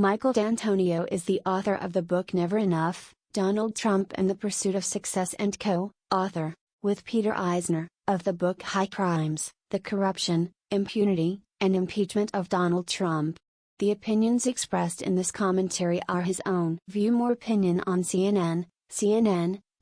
Michael D'Antonio is the author of the book Never Enough, Donald Trump and the Pursuit of Success and co-author, with Peter Eisner, of the book High Crimes, The Corruption, Impunity, and Impeachment of Donald Trump. The opinions expressed in this commentary are his own. View more opinion on CNN.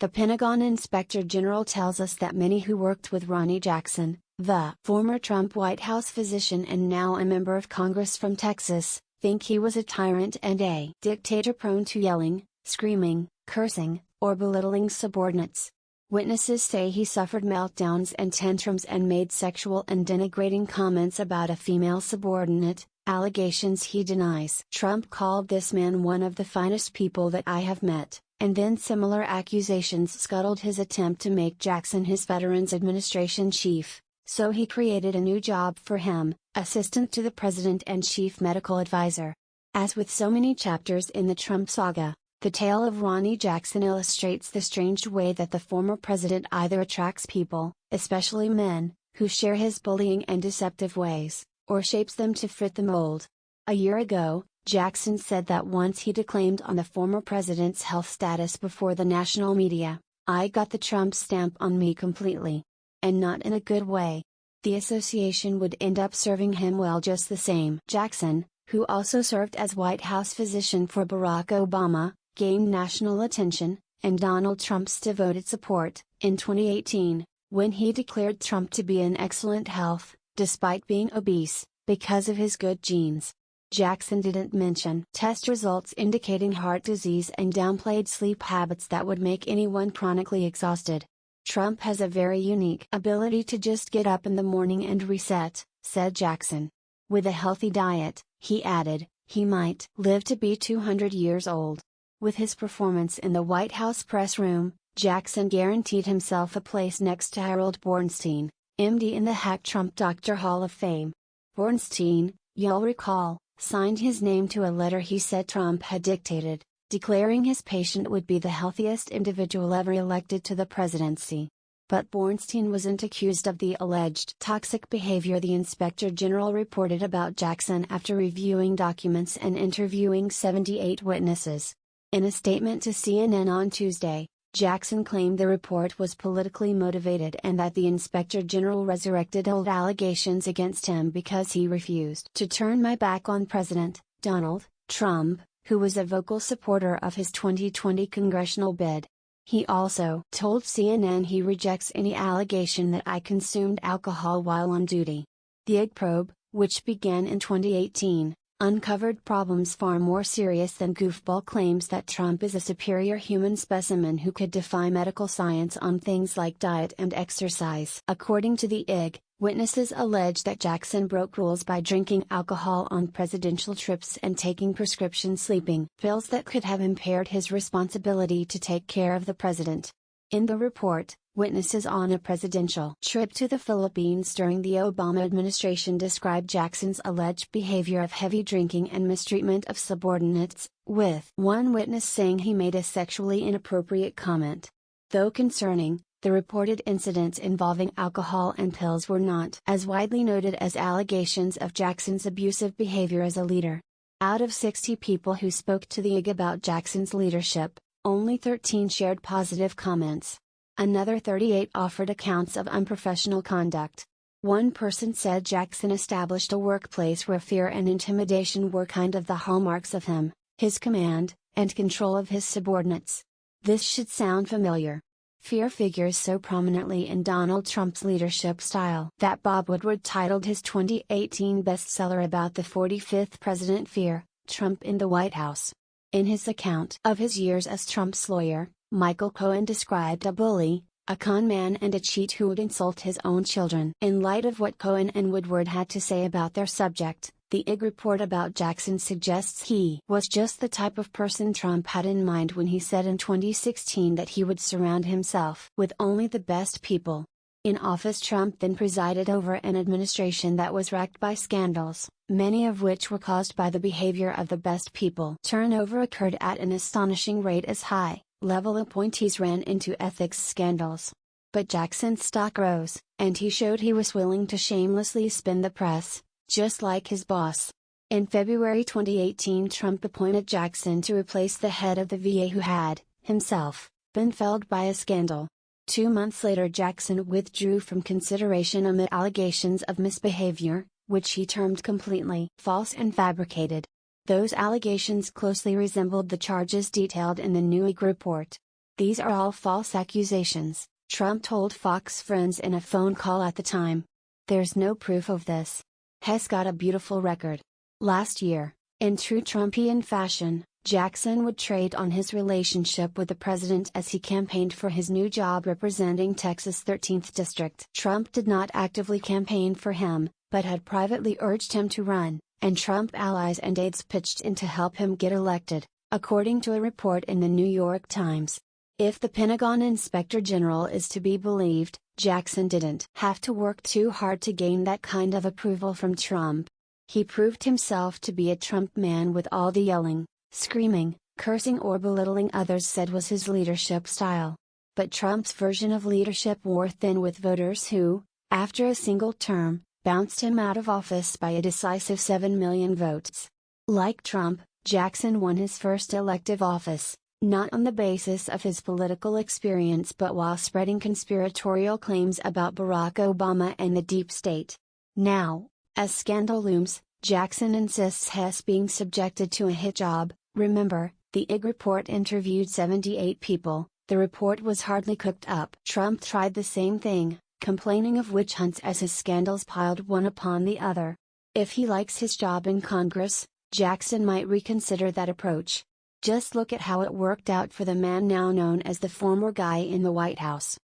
The Pentagon Inspector General tells us that many who worked with Ronny Jackson, the former Trump White House physician and now a member of Congress from Texas, think he was a tyrant and a dictator prone to yelling, screaming, cursing, or belittling subordinates. Witnesses say he suffered meltdowns and tantrums and made sexual and denigrating comments about a female subordinate, allegations he denies. Trump called this man one of the finest people that I have met, and then similar accusations scuttled his attempt to make Jackson his Veterans Administration chief, so he created a new job for him, assistant to the president and chief medical advisor. As with so many chapters in the Trump saga, the tale of Ronny Jackson illustrates the strange way that the former president either attracts people, especially men, who share his bullying and deceptive ways, or shapes them to fit the mold. A year ago, Jackson said that once he declaimed on the former president's health status before the national media, "I got the Trump stamp on me completely. And not in a good way." The association would end up serving him well just the same. Jackson, who also served as White House physician for Barack Obama, gained national attention, and Donald Trump's devoted support, in 2018, when he declared Trump to be in excellent health, despite being obese, because of his good genes. Jackson didn't mention test results indicating heart disease and downplayed sleep habits that would make anyone chronically exhausted. "Trump has a very unique ability to just get up in the morning and reset," said Jackson. "With a healthy diet," he added, "he might live to be 200 years old." With his performance in the White House press room, Jackson guaranteed himself a place next to Harold Bornstein, MD in the Hack Trump Doctor Hall of Fame. Bornstein, you'll recall, signed his name to a letter he said Trump had dictated, declaring his patient would be the healthiest individual ever elected to the presidency. But Bornstein wasn't accused of the alleged toxic behavior the Inspector General reported about Jackson after reviewing documents and interviewing 78 witnesses. In a statement to CNN on Tuesday, Jackson claimed the report was politically motivated and that the Inspector General resurrected old allegations against him because he refused to turn my back on President Donald Trump, who was a vocal supporter of his 2020 congressional bid. He also told CNN he rejects any allegation that I consumed alcohol while on duty. The egg probe, which began in 2018, uncovered problems far more serious than goofball claims that Trump is a superior human specimen who could defy medical science on things like diet and exercise. According to the IG, witnesses allege that Jackson broke rules by drinking alcohol on presidential trips and taking prescription sleeping pills that could have impaired his responsibility to take care of the president. In the report, witnesses on a presidential trip to the Philippines during the Obama administration described Jackson's alleged behavior of heavy drinking and mistreatment of subordinates, with one witness saying he made a sexually inappropriate comment. Though concerning, the reported incidents involving alcohol and pills were not as widely noted as allegations of Jackson's abusive behavior as a leader. Out of 60 people who spoke to the IG about Jackson's leadership, only 13 shared positive comments. Another 38 offered accounts of unprofessional conduct. One person said Jackson established a workplace where fear and intimidation were kind of the hallmarks of him, his command, and control of his subordinates. This should sound familiar. Fear figures so prominently in Donald Trump's leadership style that Bob Woodward titled his 2018 bestseller about the 45th president Fear, Trump in the White House. In his account of his years as Trump's lawyer, Michael Cohen described a bully, a con man and a cheat who would insult his own children. In light of what Cohen and Woodward had to say about their subject, the IG report about Jackson suggests he was just the type of person Trump had in mind when he said in 2016 that he would surround himself with only the best people. In office, Trump then presided over an administration that was racked by scandals, many of which were caused by the behavior of the best people. Turnover occurred at an astonishing rate as high-level appointees ran into ethics scandals. But Jackson's stock rose, and he showed he was willing to shamelessly spin the press, just like his boss. In February 2018, Trump appointed Jackson to replace the head of the VA who had, himself, been felled by a scandal. 2 months later, Jackson withdrew from consideration amid allegations of misbehavior, which he termed completely false and fabricated. Those allegations closely resembled the charges detailed in the Newegg report. "These are all false accusations," Trump told Fox Friends in a phone call at the time. "There's no proof of this. Has got a beautiful record." Last year, in true Trumpian fashion, Jackson would trade on his relationship with the president as he campaigned for his new job representing Texas' 13th District. Trump did not actively campaign for him, but had privately urged him to run, and Trump allies and aides pitched in to help him get elected, according to a report in the New York Times. If the Pentagon Inspector General is to be believed, Jackson didn't have to work too hard to gain that kind of approval from Trump. He proved himself to be a Trump man with all the yelling, screaming, cursing or belittling others said was his leadership style. But Trump's version of leadership wore thin with voters who, after a single term, bounced him out of office by a decisive 7 million votes. Like Trump, Jackson won his first elective office, not on the basis of his political experience but while spreading conspiratorial claims about Barack Obama and the deep state. Now, as scandal looms, Jackson insists Hess being subjected to a hit job. Remember, the IG report interviewed 78 people. The report was hardly cooked up. Trump tried the same thing, complaining of witch hunts as his scandals piled one upon the other. If he likes his job in Congress, Jackson might reconsider that approach. Just look at how it worked out for the man now known as the former guy in the White House.